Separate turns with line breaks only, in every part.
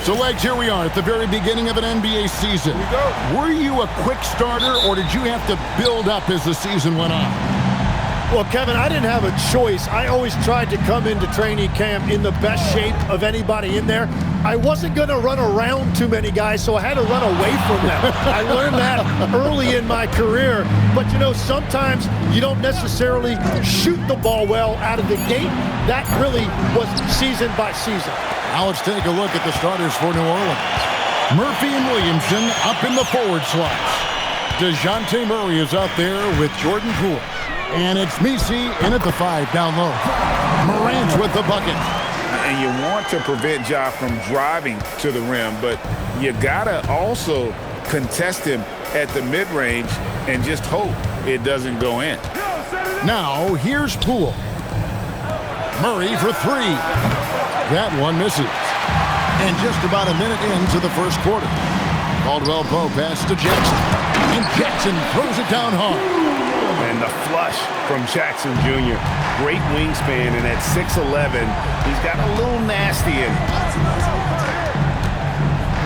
So, Legs, here we are at the very beginning of an NBA season. Were you a quick starter, or did you have to build up as the season went on?
Well, Kevin, I didn't have a choice. I always tried to come into training camp in the best shape of anybody in there. I wasn't going to run around too many guys, so I had to run away from them. I learned that early in my career. But, you know, sometimes you don't necessarily shoot the ball well out of the gate. That really was season by season.
Now let's take a look at the starters for New Orleans. Murphy and Williamson up in the forward slots. DeJounte Murray is out there with Jordan Poole. And it's Messi in at the 5 down low. Morant with the bucket.
And you want to prevent Ja from driving to the rim, but you gotta also contest him at the mid-range and just hope it doesn't go in.
Now here's Poole. Murray for 3. That one misses. And just about a minute into the first quarter. Caldwell Pope pass to Jackson. And Jackson throws it down hard.
And the flush from Jackson Jr. Great wingspan, and at 6'11", he's got a little nasty in him.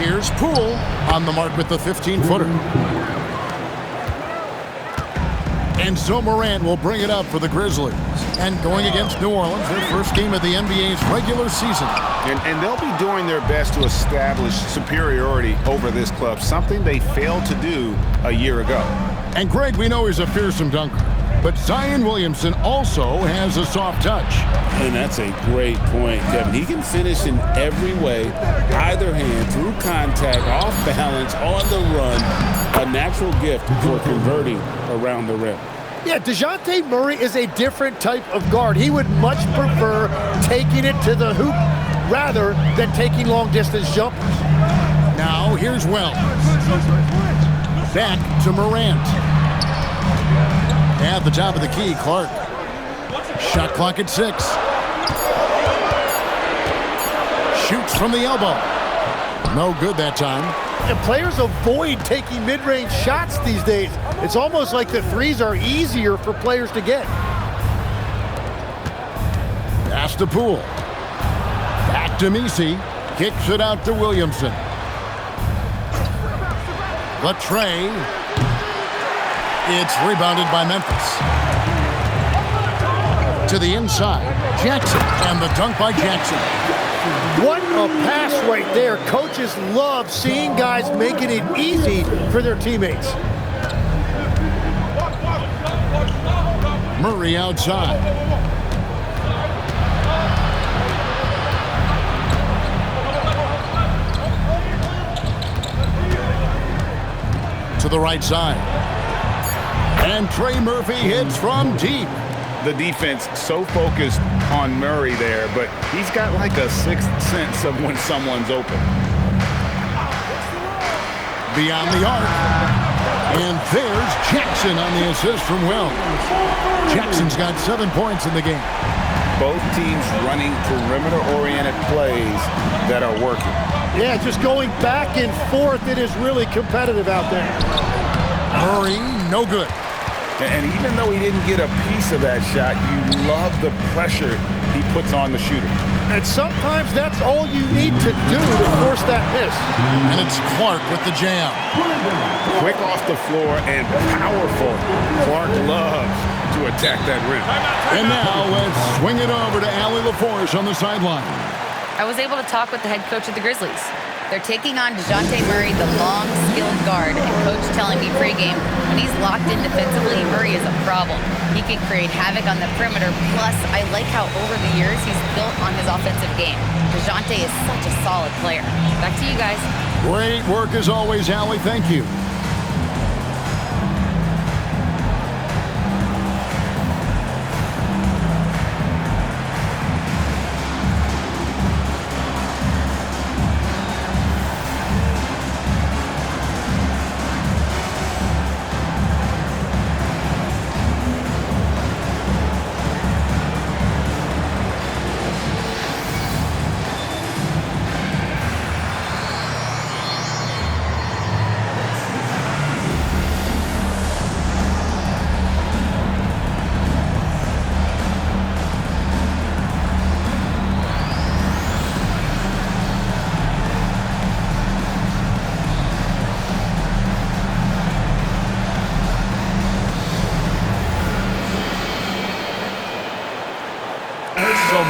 Here's Poole on the mark with the 15-footer. And so Morant will bring it up for the Grizzlies. And going against New Orleans, their first game of the NBA's regular season.
And they'll be doing their best to establish superiority over this club, something they failed to do a year ago.
And Greg, we know he's a fearsome dunker, but Zion Williamson also has a soft touch.
And that's a great point, Kevin. He can finish in every way, either hand, through contact, off balance, on the run. A natural gift for converting around the rim.
Yeah, DeJounte Murray is a different type of guard. He would much prefer taking it to the hoop rather than taking long-distance jumpers.
Now here's Wells. Back to Morant. At the top of the key, Clark. Shot clock at 6. Shoots from the elbow. No good that time.
And players avoid taking mid-range shots these days. It's almost like the threes are easier for players to get.
Pass to Poole. Back to Messi. Kicks it out to Williamson. Latre. It's rebounded by Memphis. To the inside. Jackson. And the dunk by Jackson.
What a pass right there. Coaches love seeing guys making it easy for their teammates.
Murray outside. To the right side. And Trey Murphy hits from deep.
The defense so focused on Murray there, but he's got like a sixth sense of when someone's open.
Beyond the arc. And there's Jackson on the assist from Wells. Jackson's got 7 points in the game.
Both teams running perimeter-oriented plays that are working.
Yeah, just going back and forth. It is really competitive out there.
Murray, no good.
And even though he didn't get a piece of that shot, you love the pressure he puts on the shooter.
And sometimes that's all you need to do to force that miss.
And it's Clark with the jam.
Quick off the floor and powerful. Clark loves to attack that rim.
And now let's swing it over to Allie LaForce on the sideline.
I was able to talk with the head coach of the Grizzlies. They're taking on DeJounte Murray, the long, skilled guard, and coach telling me pregame, when he's locked in defensively, Murray is a problem. He can create havoc on the perimeter, plus I like how over the years he's built on his offensive game. DeJounte is such a solid player. Back to you guys.
Great work as always, Allie. Thank you.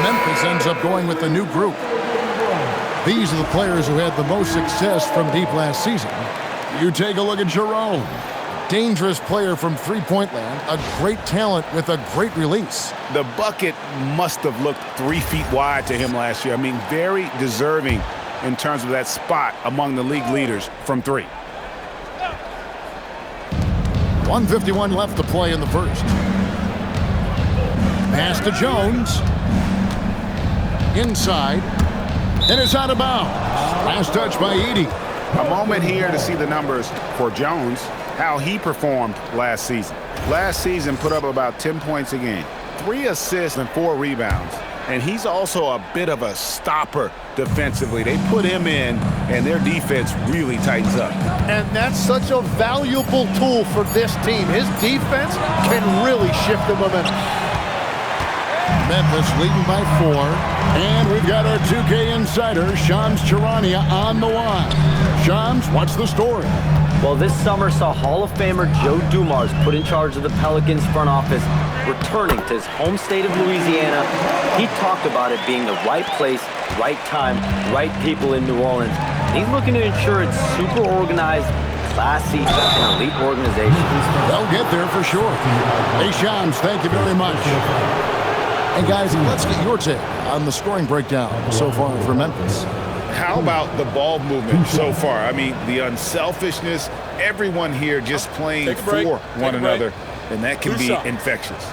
Memphis ends up going with the new group. These are the players who had the most success from deep last season. You take a look at Jerome. Dangerous player from three-point land, a great talent with a great release.
The bucket must have looked 3 feet wide to him last year. I mean, very deserving in terms of that spot among the league leaders from three.
1:51 left to play in the first. Pass to Jones. Inside. And it's out of bounds. Last touch by Edey.
A moment here to see the numbers for Jones, how he performed last season. Last season put up about 10 points a game, 3 assists and 4 rebounds. And he's also a bit of a stopper defensively. They put him in, and their defense really tightens up.
And that's such a valuable tool for this team. His defense can really shift the momentum.
Memphis leading by 4. And we've got our 2K insider, Shams Charania, on the line. Shams, what's the story?
Well, this summer saw Hall of Famer Joe Dumars put in charge of the Pelicans front office, returning to his home state of Louisiana. He talked about it being the right place, right time, right people in New Orleans. He's looking to ensure it's super organized, classy, and elite organization.
They'll get there for sure. Hey, Shams, thank you very much. Hey, guys, let's get your take on the scoring breakdown so far for Memphis.
How about the ball movement so far? I mean, the unselfishness, everyone here just playing for one another, and that can be infectious.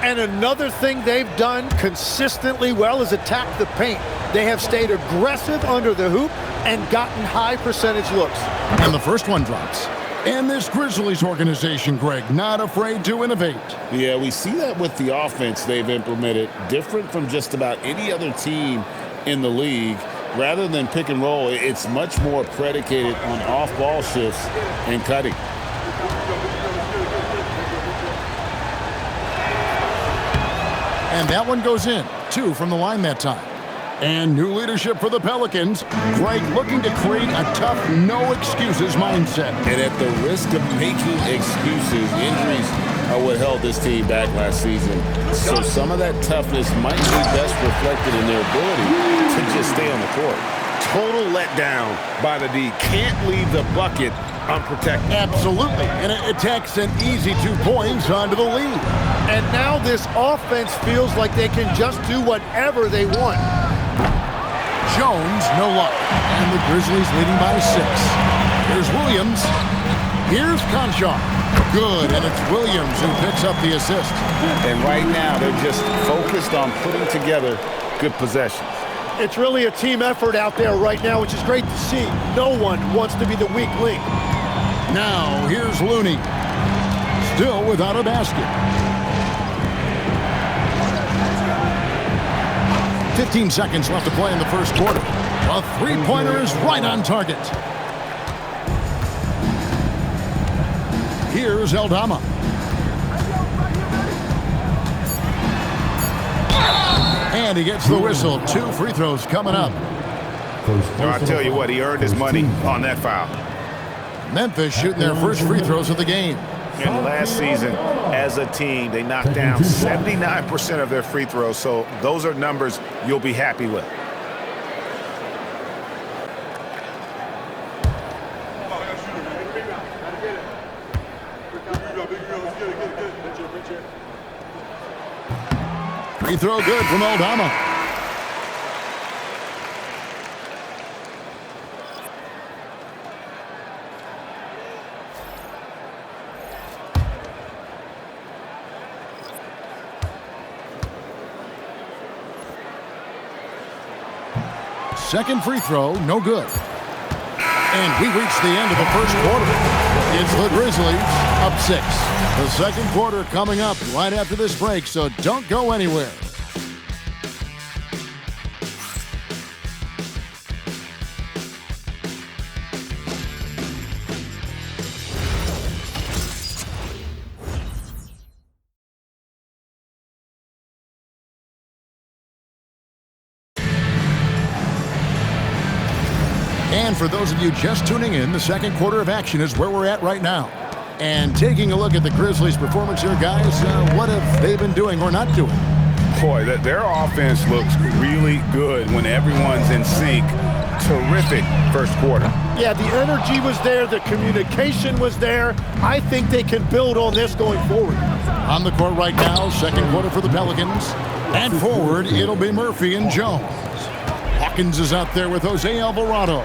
And another thing they've done consistently well is attack the paint. They have stayed aggressive under the hoop and gotten high percentage looks.
And the first one drops. And this Grizzlies organization, Greg, not afraid to innovate.
Yeah, we see that with the offense they've implemented, different from just about any other team in the league. Rather than pick and roll, it's much more predicated on off-ball shifts and cutting.
And that one goes in. 2 from the line that time. And new leadership for the Pelicans. Greg looking to create a tough, no-excuses mindset.
And at the risk of making excuses, injuries are what held this team back last season. So some of that toughness might be best reflected in their ability to just stay on the court.
Total letdown by the D. Can't leave the bucket unprotected.
Absolutely. And it takes an easy 2 points onto the lead.
And now this offense feels like they can just do whatever they want.
Jones, no luck. And the Grizzlies leading by 6. Here's Williams. Here's Conchar. Good, and it's Williams who picks up the assist.
And right now, they're just focused on putting together good possessions.
It's really a team effort out there right now, which is great to see. No one wants to be the weak link.
Now, here's Looney. Still without a basket. 15 seconds left to play in the first quarter. A three-pointer is right on target. Here's Eldama. And he gets the whistle. 2 free throws coming up.
I tell you what, he earned his money on that foul.
Memphis shooting their first free throws of the game.
And last season, as a team, they knocked down 79% of their free throws, so those are numbers you'll be happy with.
Free throw good from Eldama. Second free throw, no good. And we reach the end of the first quarter. It's the Grizzlies up 6. The second quarter coming up right after this break, so don't go anywhere. And for those of you just tuning in, the second quarter of action is where we're at right now. And taking a look at the Grizzlies' performance here, guys, what have they been doing or not doing?
Boy, their offense looks really good when everyone's in sync. Terrific first quarter.
Yeah, the energy was there. The communication was there. I think they can build on this going forward.
On the court right now, second quarter for the Pelicans. And forward, it'll be Murphy and Jones. Hawkins is out there with Jose Alvarado.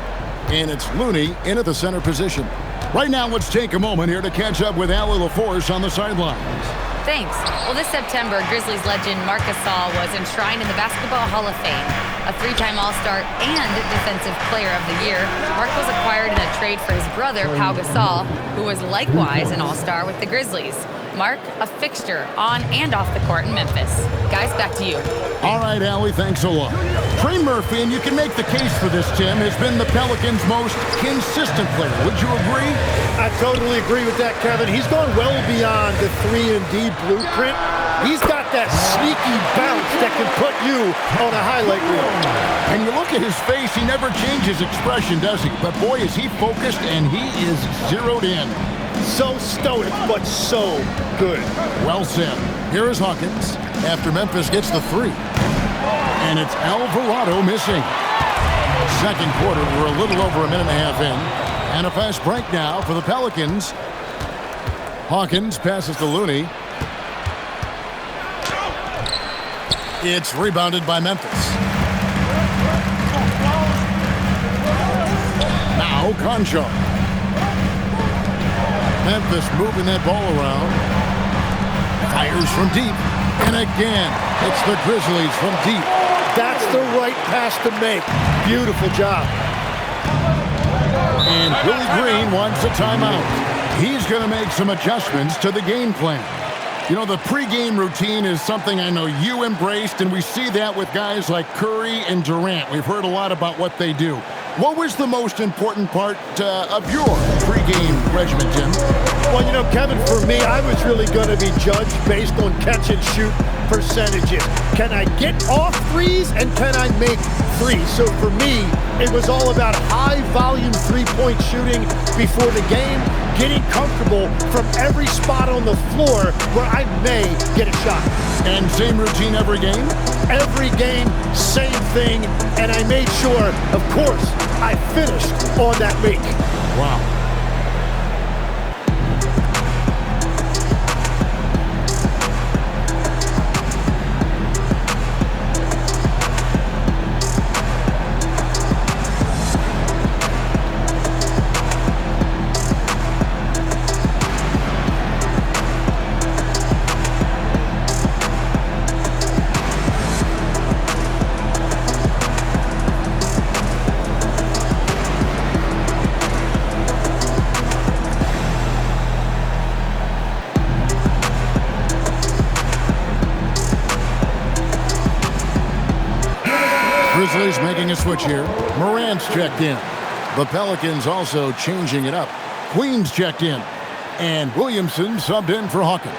And it's Looney in at the center position. Right now, let's take a moment here to catch up with Allie LaForce on the sidelines.
Thanks. Well, this September, Grizzlies legend Marc Gasol was enshrined in the Basketball Hall of Fame. A three-time All-Star and Defensive Player of the Year, Marc was acquired in a trade for his brother, Pau Gasol, who was likewise an All-Star with the Grizzlies. Marc, a fixture on and off the court in Memphis. Guys, back to you.
All right, Allie, thanks a lot. Trey Murphy, and you can make the case for this, Tim, has been the Pelicans' most consistent player. Would you agree?
I totally agree with that, Kevin. He's gone well beyond the 3-and-D blueprint. He's got that sneaky bounce that can put you on a highlight reel.
And you look at his face, he never changes expression, does he? But boy, is he focused, and he is zeroed in.
So stoic, but so good.
Well said. Here is Hawkins after Memphis gets the three. And it's Alvarado missing. Second quarter, we're a little over a minute and a half in. And a fast break now for the Pelicans. Hawkins passes to Looney. It's rebounded by Memphis. Now Concho. Memphis moving that ball around. Fires from deep. And again, it's the Grizzlies from deep.
That's the right pass to make. Beautiful job.
And Willie Green wants a timeout. He's going to make some adjustments to the game plan. You know, the pregame routine is something I know you embraced, and we see that with guys like Curry and Durant. We've heard a lot about what they do. What was the most important part of your pregame regimen, Tim?
Well, you know, Kevin, for me, I was really going to be judged based on catch-and-shoot percentages. Can I get off threes, and can I make threes? So for me, it was all about high-volume three-point shooting before the game, getting comfortable from every spot on the floor where I may get a shot.
And same routine every game?
Every game, same thing, and I made sure, of course, I finished on that week.
Wow. Grizzlies making a switch here. Morant's checked in. The Pelicans also changing it up. Queen's checked in. And Williamson subbed in for Hawkins.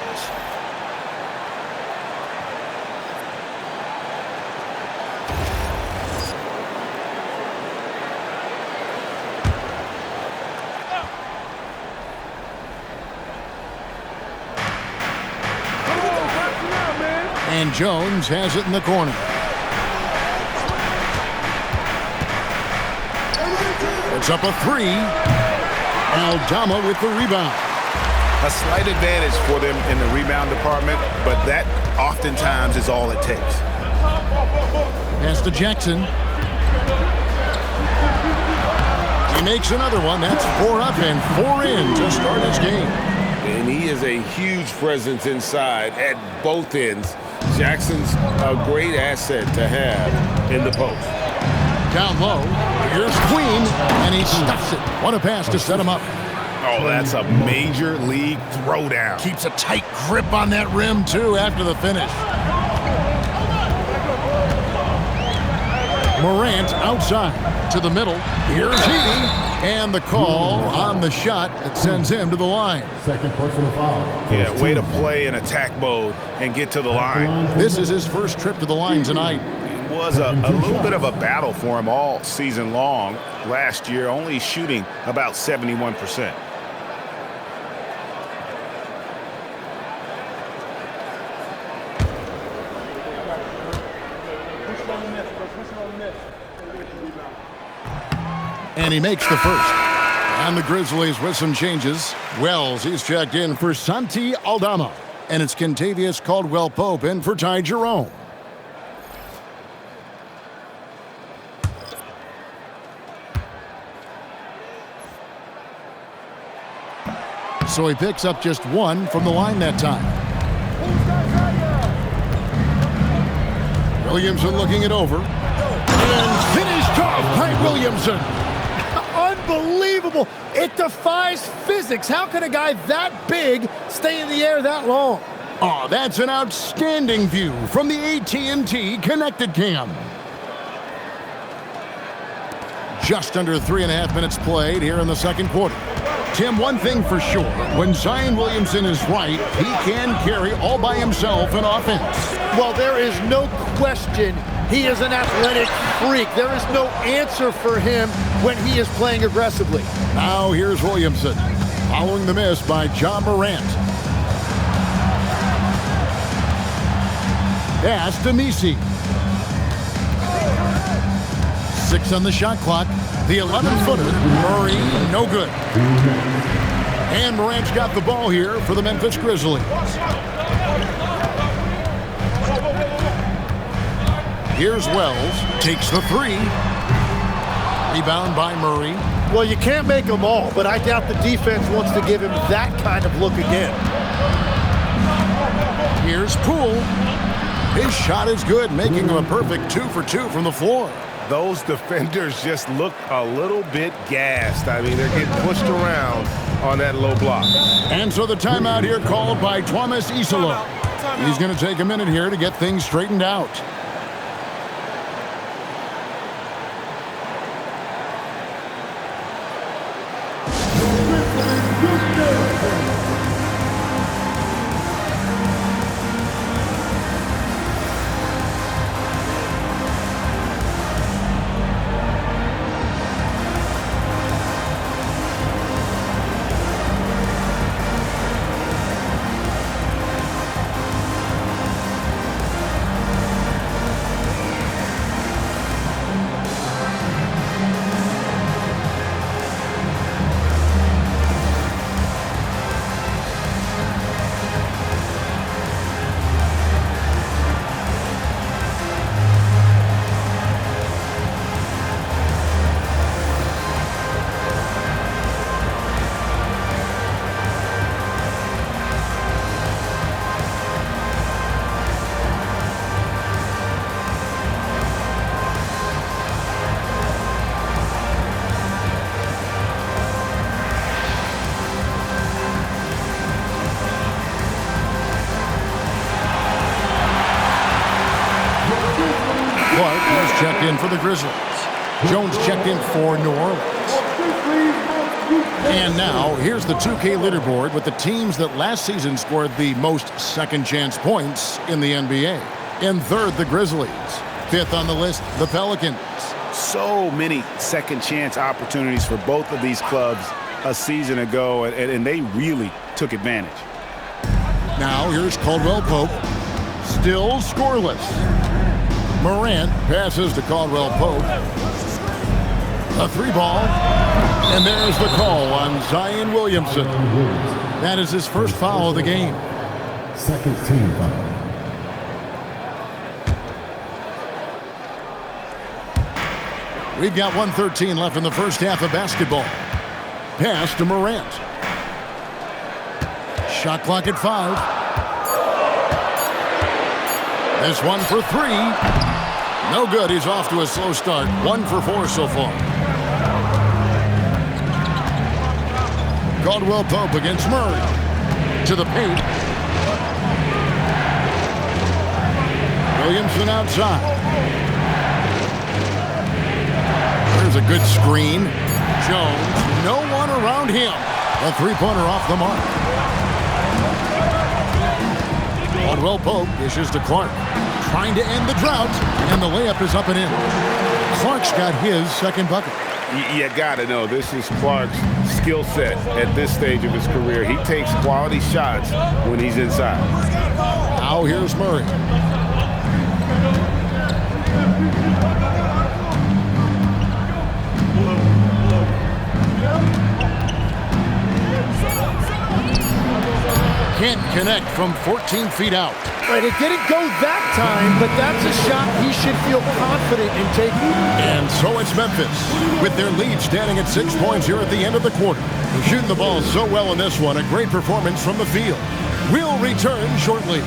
And Jones has it in the corner. It's up a three. Aldama with the rebound.
A slight advantage for them in the rebound department, but that oftentimes is all it takes.
Pass to Jackson. He makes another one. That's 4 up and 4 in to start his game.
And he is a huge presence inside at both ends. Jackson's a great asset to have in the post.
Down low, here's Queen, and he stuffs it. What a pass to set him up.
Oh, that's a major league throwdown.
Keeps a tight grip on that rim, too, after the finish. Morant outside to the middle. Here's he. And the call on the shot that sends him to the line.
Second personal foul.
Yeah, way to play in attack mode and get to the line.
This is his first trip to the line tonight.
It was a little bit of a battle for him all season long. Last year, only shooting about 71%.
And he makes the first. And the Grizzlies with some changes. Wells, he's checked in for Santi Aldama. And it's Kentavious Caldwell-Pope in for Ty Jerome. So he picks up just one from the line that time. Williamson looking it over. And finished off by Williamson.
Unbelievable. It defies physics. How can a guy that big stay in the air that long?
Oh, that's an outstanding view from the AT&T Connected Cam. Just under 3.5 minutes played here in the second quarter. Tim, one thing for sure, when Zion Williamson is right, he can carry all by himself in offense.
Well, there is no question he is an athletic freak. There is no answer for him when he is playing aggressively.
Now here's Williamson, following the miss by John Morant. Pass to Nisi. 6 on the shot clock. The 11-footer, Murray, no good. And Morant's got the ball here for the Memphis Grizzlies. Here's Wells, takes the three. Rebound by Murray.
Well, you can't make them all, but I doubt the defense wants to give him that kind of look again.
Here's Poole. His shot is good, making him a perfect 2 for 2 from the floor.
Those defenders just look a little bit gassed. I mean, they're getting pushed around on that low block.
And so the timeout here called by Thomas Isolo. He's going to take a minute here to get things straightened out. Clark has checked in for the Grizzlies. Jones checked in for New Orleans. And now, here's the 2K leaderboard with the teams that last season scored the most second-chance points in the NBA. In third, the Grizzlies. Fifth on the list, the Pelicans.
So many second-chance opportunities for both of these clubs a season ago, and they really took advantage.
Now, here's Caldwell-Pope. Still scoreless. Morant passes to Caldwell-Pope. A three ball. And there's the call on Zion Williamson. That is his first foul of the game.
Second team foul.
We've got 1:13 left in the first half of basketball. Pass to Morant. Shot clock at 5. This one for 3. No good. He's off to a slow start. 1 for 4 so far. Caldwell-Pope against Murray. To the paint. Williamson outside. There's a good screen. Jones, no one around him. A three-pointer off the mark. Caldwell-Pope dishes to Clark. Trying to end the drought, and the layup is up and in. Clark's got his second bucket.
You got to know, this is Clark's skill set at this stage of his career. He takes quality shots when he's inside.
Now here's Murray. Can't connect from 14 feet out.
Right, it didn't go that time, but that's a shot he should feel confident in taking.
And so it's Memphis, with their lead standing at 6 points here at the end of the quarter. They're shooting the ball so well in this one. A great performance from the field. We'll return shortly.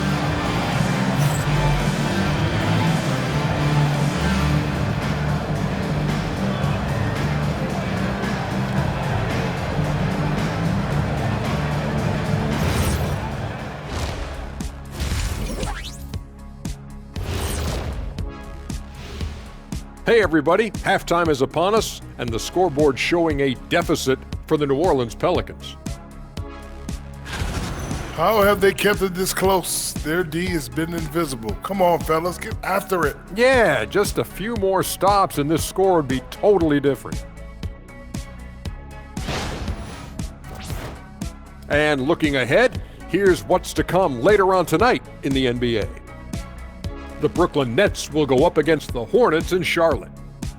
Hey everybody, halftime is upon us, and the scoreboard showing a deficit for the New Orleans Pelicans.
How have they kept it this close? Their D has been invisible. Come on, fellas, get after it.
Yeah, just a few more stops and this score would be totally different. And looking ahead, here's what's to come later on tonight in the NBA. The Brooklyn Nets will go up against the Hornets in Charlotte.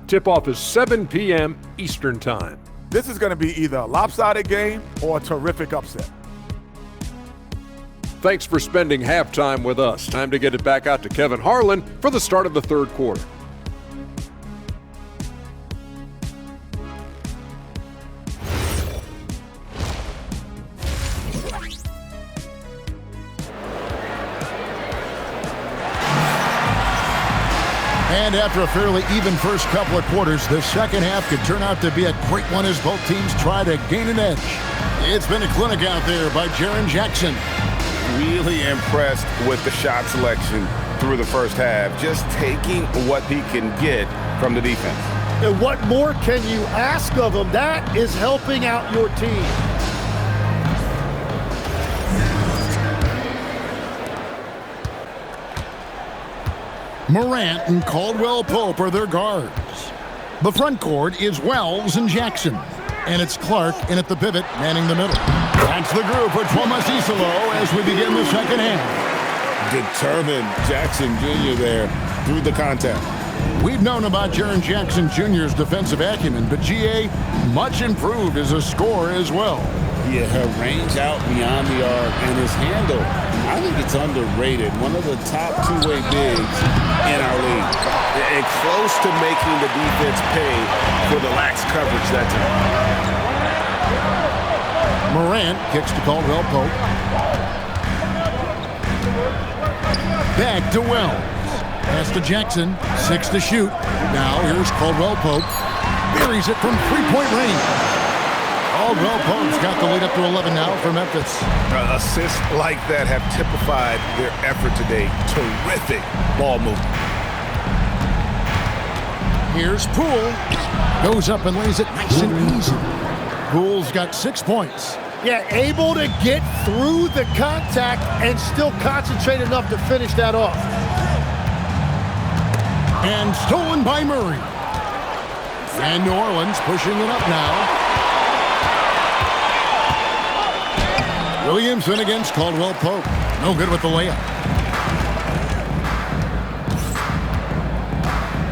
Tip-off is 7 p.m. Eastern Time.
This is going to be either a lopsided game or a terrific upset.
Thanks for spending halftime with us. Time to get it back out to Kevin Harlan for the start of the third quarter.
And after a fairly even first couple of quarters, the second half could turn out to be a great one as both teams try to gain an edge. It's been a clinic out there by Jaren Jackson.
Really impressed with the shot selection through the first half, just taking what he can get from the defense.
And what more can you ask of him? That is helping out your team.
Morant and Caldwell Pope are their guards. The front court is Wells and Jackson. And it's Clark in at the pivot, manning the middle. That's the group for Thomas Isolo as we begin the second half.
Determined Jackson Jr. there through the contact.
We've known about Jaren Jackson Jr.'s defensive acumen, but GA much improved as a scorer as well.
Yeah, her range out beyond the arc and his handle, I think it's underrated. One of the top two-way bigs in our league.
And close to making the defense pay for the lax coverage that time.
Morant kicks to Caldwell Pope. Back to Wells. Pass to Jackson. 6 to shoot. Now here's Caldwell Pope. Buries it from three-point range. Caldwell Pope's got the lead up to 11 now for Memphis.
Assists like that have typified their effort today. Terrific ball movement.
Here's Poole. Goes up and lays it nice and easy. Poole's got 6 points.
Yeah, able to get through the contact and still concentrate enough to finish that off.
And stolen by Murray. And New Orleans pushing it up now. Williamson against Caldwell Pope. No good with the layup.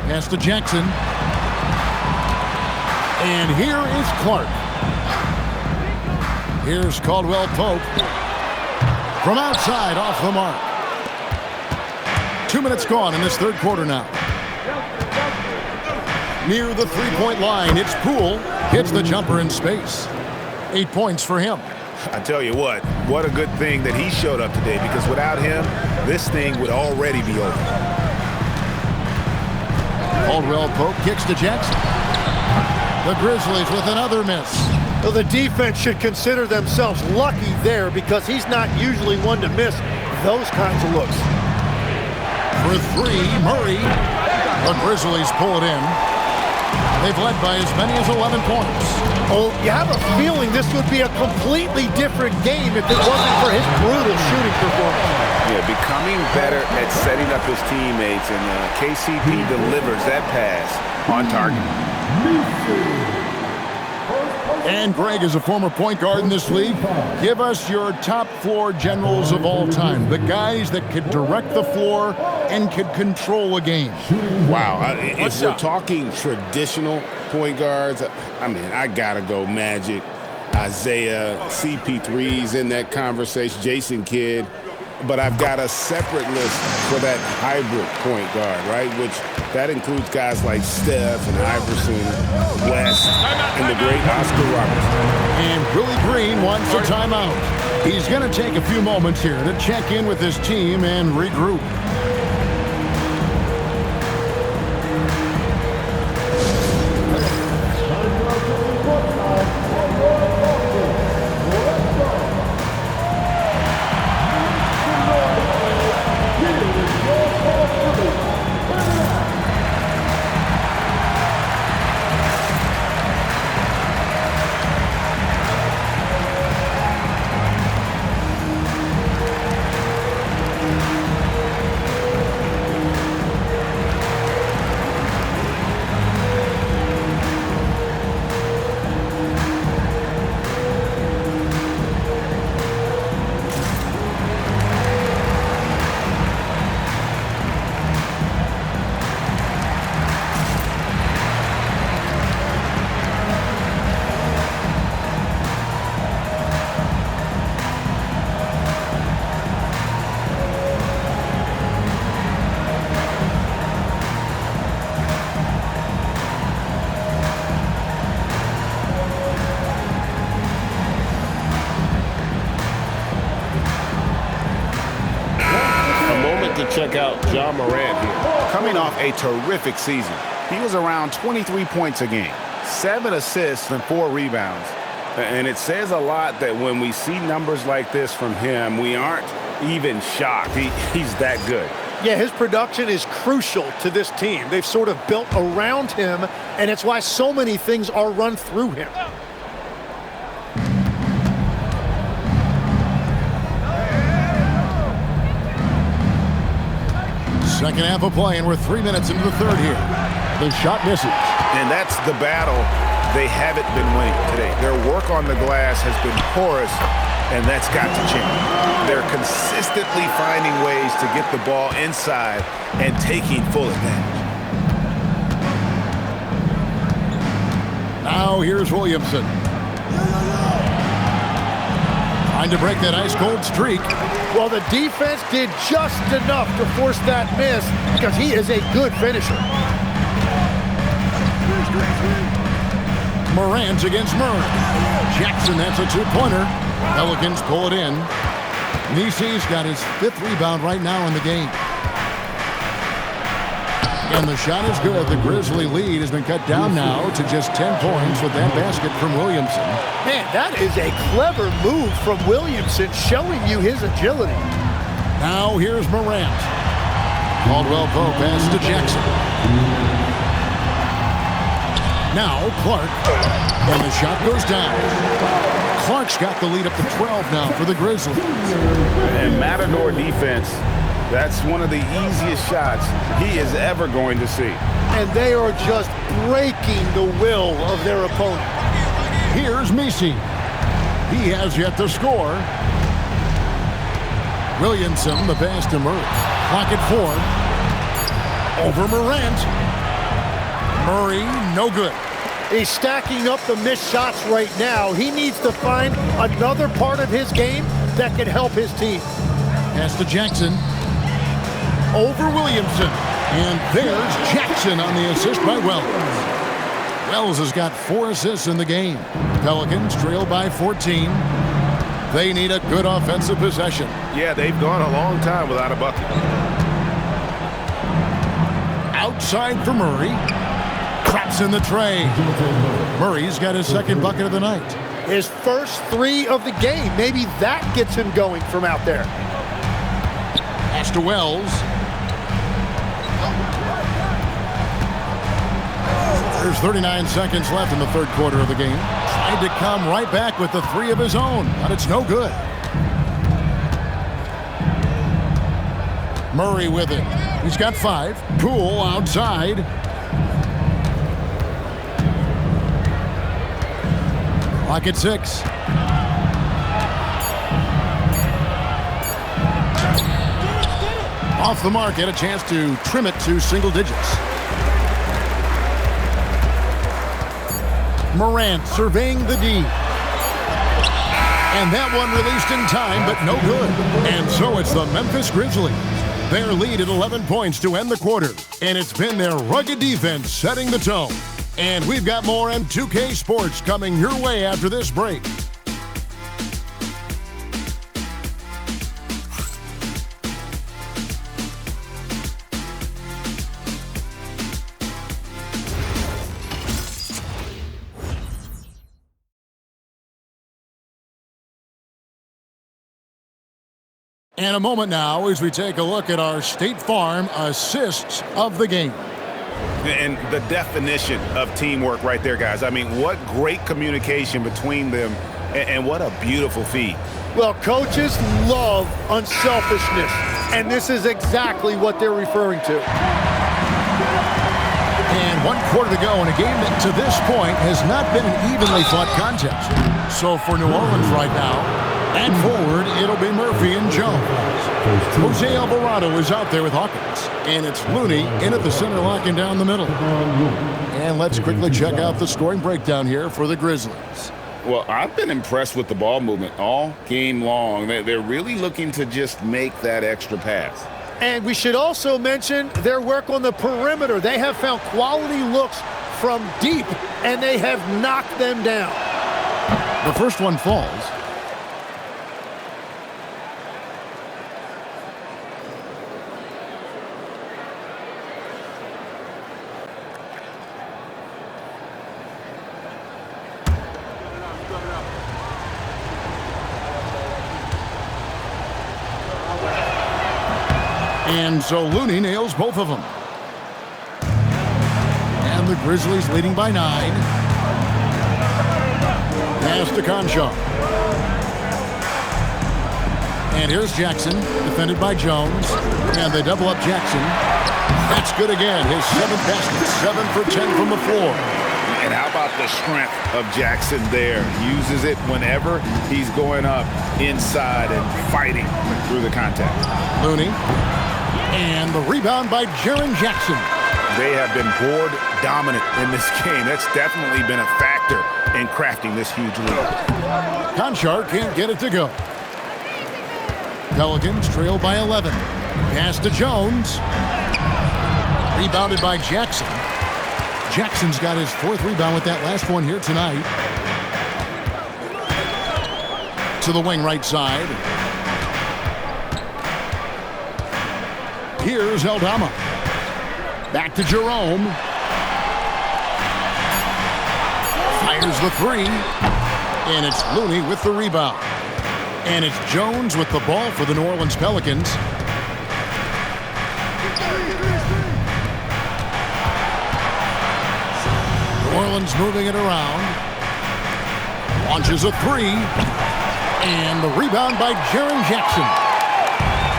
Pass to Jackson. And here is Clark. Here's Caldwell Pope. From outside, off the mark. 2 minutes gone in this third quarter now. Near the three-point line, it's Poole. Hits the jumper in space. 8 points for him.
I tell you what a good thing that he showed up today, because without him, this thing would already be over.
Caldwell Pope kicks to Jackson. The Grizzlies with another miss.
So the defense should consider themselves lucky there, because he's not usually one to miss those kinds of looks.
For three, Murray. The Grizzlies pull it in. They've led by as many as 11 points.
Oh, you have a feeling this would be a completely different game if it wasn't for his brutal shooting performance.
Yeah, becoming better at setting up his teammates, and KCP delivers that pass on target.
And Greg is a former point guard in this league. Give us your top floor generals of all time. The guys that could direct the floor and could control a game.
Wow. If we're talking traditional point guards, I mean, I got to go Magic. Isaiah, CP3's in that conversation, Jason Kidd. But I've got a separate list for that hybrid point guard, right? Which that includes guys like Steph and Iverson, West, and the great Oscar Robertson.
And Willie Green wants a timeout. He's going to take a few moments here to check in with his team and regroup.
Check out John Morant here.
Coming off a terrific season. He was around 23 points a game, 7 assists and 4 rebounds.
And it says a lot that when we see numbers like this from him, we aren't even shocked. He's that good.
Yeah, his production is crucial to this team. They've sort of built around him, and it's why so many things are run through him.
Second half of play, and we're 3 minutes into the third here. The shot misses.
And that's the battle they haven't been winning today. Their work on the glass has been porous, and that's got to change. They're consistently finding ways to get the ball inside and taking full advantage.
Now here's Williamson. Trying to break that ice-cold streak.
Well, the defense did just enough to force that miss because he is a good finisher.
Morant against Murray. Jackson, that's a two-pointer. Pelicans pull it in. Nisi's got his 5th rebound right now in the game. And the shot is good. The Grizzly lead has been cut down now to just 10 points with that basket from Williamson.
Man, that is a clever move from Williamson, showing you his agility.
Now here's Morant. Caldwell Pope pass to Jackson. Now Clark. And the shot goes down. Clark's got the lead up to 12 now for the Grizzlies.
And Matador defense, that's one of the easiest shots he is ever going to see.
And they are just breaking the will of their opponent.
Here's Nisi. He has yet to score. Williamson, the pass to Murray. Clock at 4. Over Morant. Murray, no good.
He's stacking up the missed shots right now. He needs to find another part of his game that can help his team.
Pass to Jackson. Over Williamson. And there's Jackson on the assist by Wells. Wells has got 4 assists in the game. Pelicans trail by 14. They need a good offensive possession.
Yeah, they've gone a long time without a bucket.
Outside for Murray. Traps in the tray. Murray's got his 2nd bucket of the night.
His first 3 of the game. Maybe that gets him going from out there.
Pass to Wells. There's 39 seconds left in the 3rd quarter of the game. Tried to come right back with the 3 of his own, but it's no good. Murray with it. He's got 5. Poole outside. Clock at 6. Off the mark, had a chance to trim it to single digits. Morant surveying the D. And that one released in time, but no good. And so it's the Memphis Grizzlies. Their lead at 11 points to end the quarter. And it's been their rugged defense setting the tone. And we've got more M2K Sports coming your way after this break. And a moment now as we take a look at our State Farm assists of the game.
And the definition of teamwork right there, guys. I mean, what great communication between them, and what a beautiful feed.
Well, coaches love unselfishness, and this is exactly what they're referring to.
And 1 quarter to go in a game that to this point has not been an evenly fought contest. So for New Orleans right now, at forward, it'll be Murphy and Jones. Jose Alvarado is out there with Hawkins. And it's Looney in at the center, locking down the middle. And let's quickly check out the scoring breakdown here for the Grizzlies.
Well, I've been impressed with the ball movement all game long. They're really looking to just make that extra pass.
And we should also mention their work on the perimeter. They have found quality looks from deep, and they have knocked them down.
The first one falls. And so Looney nails both of them. And the Grizzlies leading by 9. Pass to Conchar. And here's Jackson, defended by Jones. And they double up Jackson. That's good again. His 7th basket, 7 for 10 from the floor.
And how about the strength of Jackson there? Uses it whenever he's going up inside and fighting through the contact.
Looney. And the rebound by Jaren Jackson.
They have been board dominant in this game. That's definitely been a factor in crafting this huge lead.
Conchar can't get it to go. Pelicans trail by 11. Pass to Jones. Rebounded by Jackson. Jackson's got his 4th rebound with that last one here tonight. To the wing right side. Here's Aldama. Back to Jerome. Fires the 3. And it's Looney with the rebound. And it's Jones with the ball for the New Orleans Pelicans. New Orleans moving it around. Launches a 3. And the rebound by Jaren Jackson.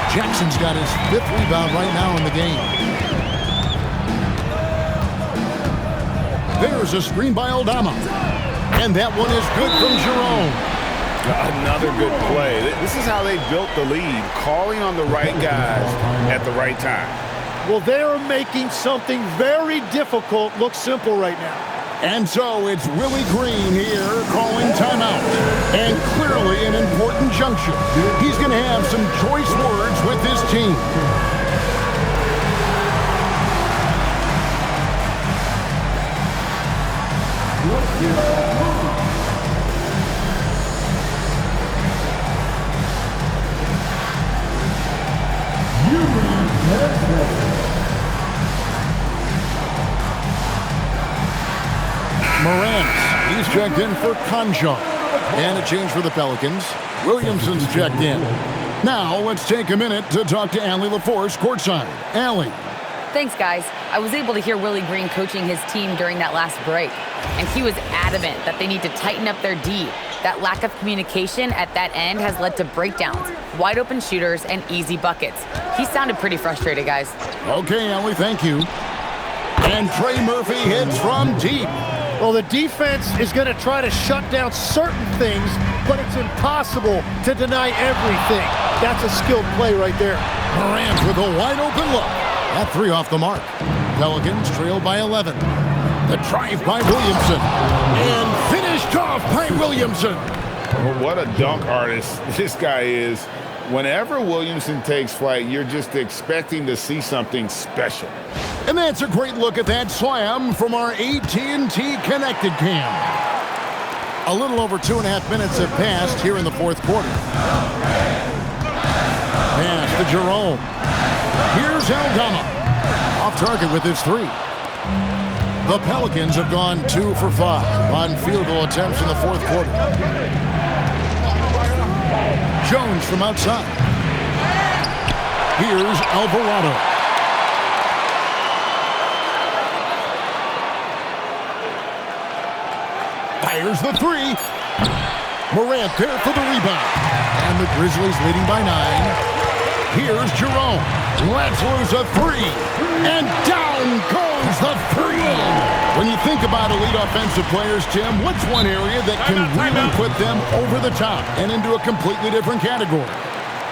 Jackson's got his 5th rebound right now in the game. There's a screen by Aldama. And that one is good from Jerome.
Another good play. This is how they built the lead, calling on the right guys at the right time.
Well, they're making something very difficult look simple right now.
And so it's Willie Green here calling timeout. And clearly an important juncture. He's going to have some choice words with his team. Morant, he's checked in for Conchar. And a change for the Pelicans. Williamson's checked in. Now let's take a minute to talk to Allie LaForce courtside. Allie.
Thanks, guys. I was able to hear Willie Green coaching his team during that last break, and he was adamant that they need to tighten up their D. That lack of communication at that end has led to breakdowns, wide open shooters, and easy buckets. He sounded pretty frustrated, guys.
Okay, Allie, thank you. And Trey Murphy hits from deep.
Well, the defense is going to try to shut down certain things, but it's impossible to deny everything. That's a skilled play right there.
Morant with a wide open look. That 3 off the mark. Pelicans trail by 11. The drive by Williamson. And finished off by Williamson.
What a dunk artist this guy is. Whenever Williamson takes flight, you're just expecting to see something special.
And that's a great look at that slam from our AT&T Connected Cam. A little over 2.5 minutes have passed here in the fourth quarter. Pass to Jerome. Here's Aldama. Off target with his three. The Pelicans have gone 2 for 5 on field goal attempts in the fourth quarter. Jones from outside. Here's Alvarado. Fires the three. Morant there for the rebound. And the Grizzlies leading by 9. Here's Jerome. Let's lose a three. And down goes the three. When you think about elite offensive players, Tim, what's one area that can really put them over the top and into a completely different category?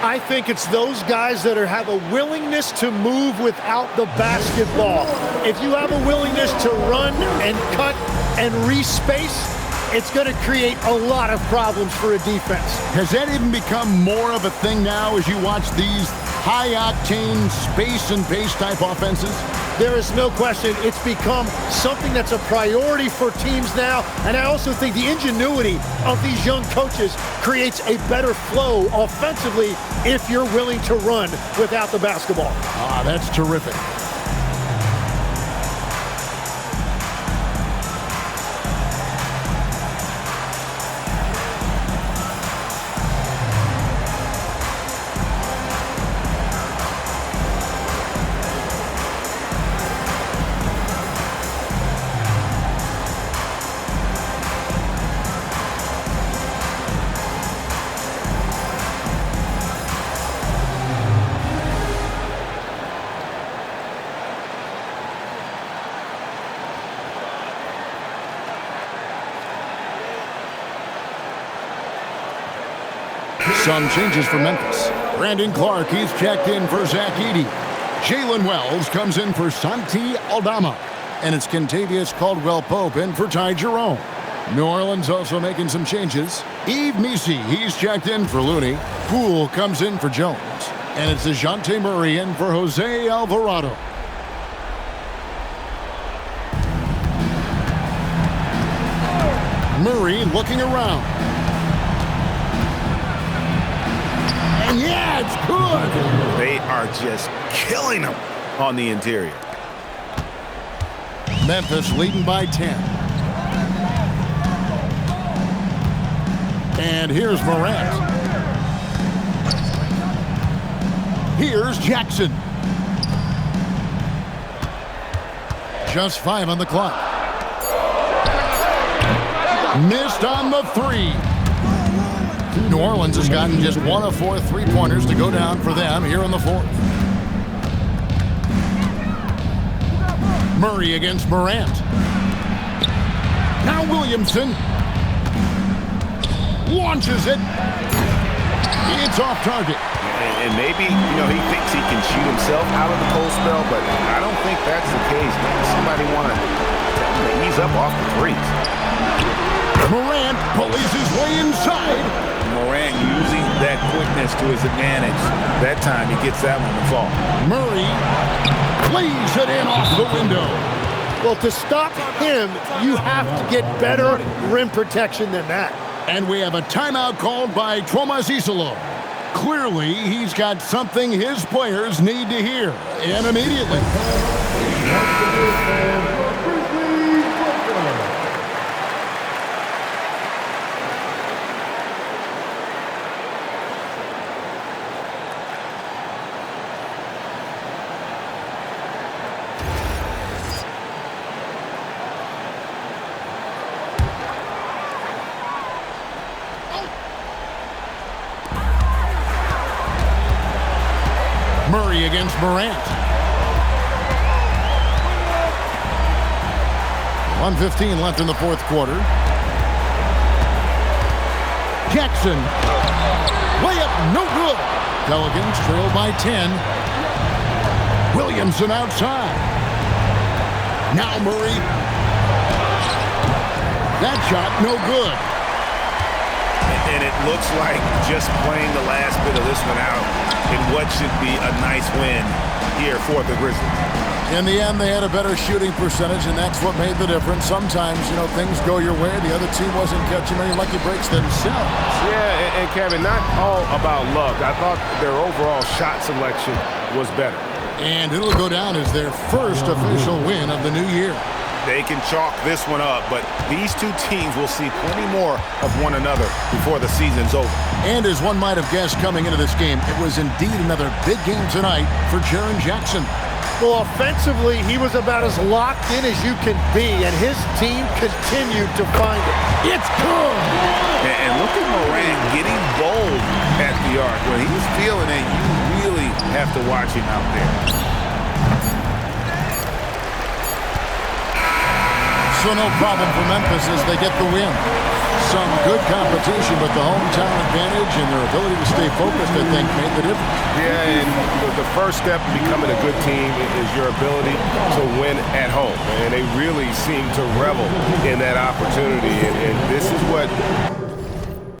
I think it's those guys that have a willingness to move without the basketball. If you have a willingness to run and cut and respace, it's going to create a lot of problems for a defense.
Has that even become more of a thing now as you watch these high-octane space and pace type offenses?
There is no question it's become something that's a priority for teams now, and I also think the ingenuity of these young coaches creates a better flow offensively if you're willing to run without the basketball.
That's terrific. Some changes for Memphis. Brandon Clark, he's checked in for Zach Edey. Jalen Wells comes in for Santi Aldama. And it's Kentavious Caldwell-Pope in for Ty Jerome. New Orleans also making some changes. Yves Missi, he's checked in for Looney. Poole comes in for Jones. And it's DeJounte Murray in for Jose Alvarado. Murray looking around. And yeah, it's good.
They are just killing them on the interior.
Memphis leading by 10. And here's Morant. Here's Jackson. Just 5 on the clock. Missed on the three. New Orleans has gotten just 1 of 4 3-pointers to go down for them here in the fourth. Murray against Morant. Now Williamson launches it. It's off target.
And maybe, he thinks he can shoot himself out of the cold spell, but I don't think that's the case. Maybe somebody want to tell him to ease up off the threes.
Morant pulleys his way inside.
Morant using that quickness to his advantage. That time he gets that one to fall.
Murray plays it in off the window.
Well, to stop him, you have to get better rim protection than that.
And we have a timeout called by Thomas Isolo. Clearly, he's got something his players need to hear, and immediately. Murray against Morant. 1:15 left in the fourth quarter. Jackson. Layup, no good. Pelicans trail by 10. Williamson outside. Now Murray. That shot, no good.
And it looks like just playing the last bit of this one out in what should be a nice win here for the Grizzlies.
In the end, they had a better shooting percentage, and that's what made the difference. Sometimes, things go your way. The other team wasn't catching any lucky breaks themselves.
Yeah, and Kevin, not all about luck. I thought their overall shot selection was better.
And it'll go down as their first official win of the new year.
They can chalk this one up, but these two teams will see plenty more of one another before the season's over.
And as one might have guessed coming into this game, it was indeed another big game tonight for Jaren Jackson.
Well, offensively, he was about as locked in as you can be, and his team continued to find it. It's good!
And look at Morant getting bold at the arc. When he's feeling it, you really have to watch him out there.
So no problem for Memphis as they get the win. Some good competition, but the hometown advantage and their ability to stay focused, I think, made the difference.
Yeah, and the first step in becoming a good team is your ability to win at home. And they really seem to revel in that opportunity. And this is what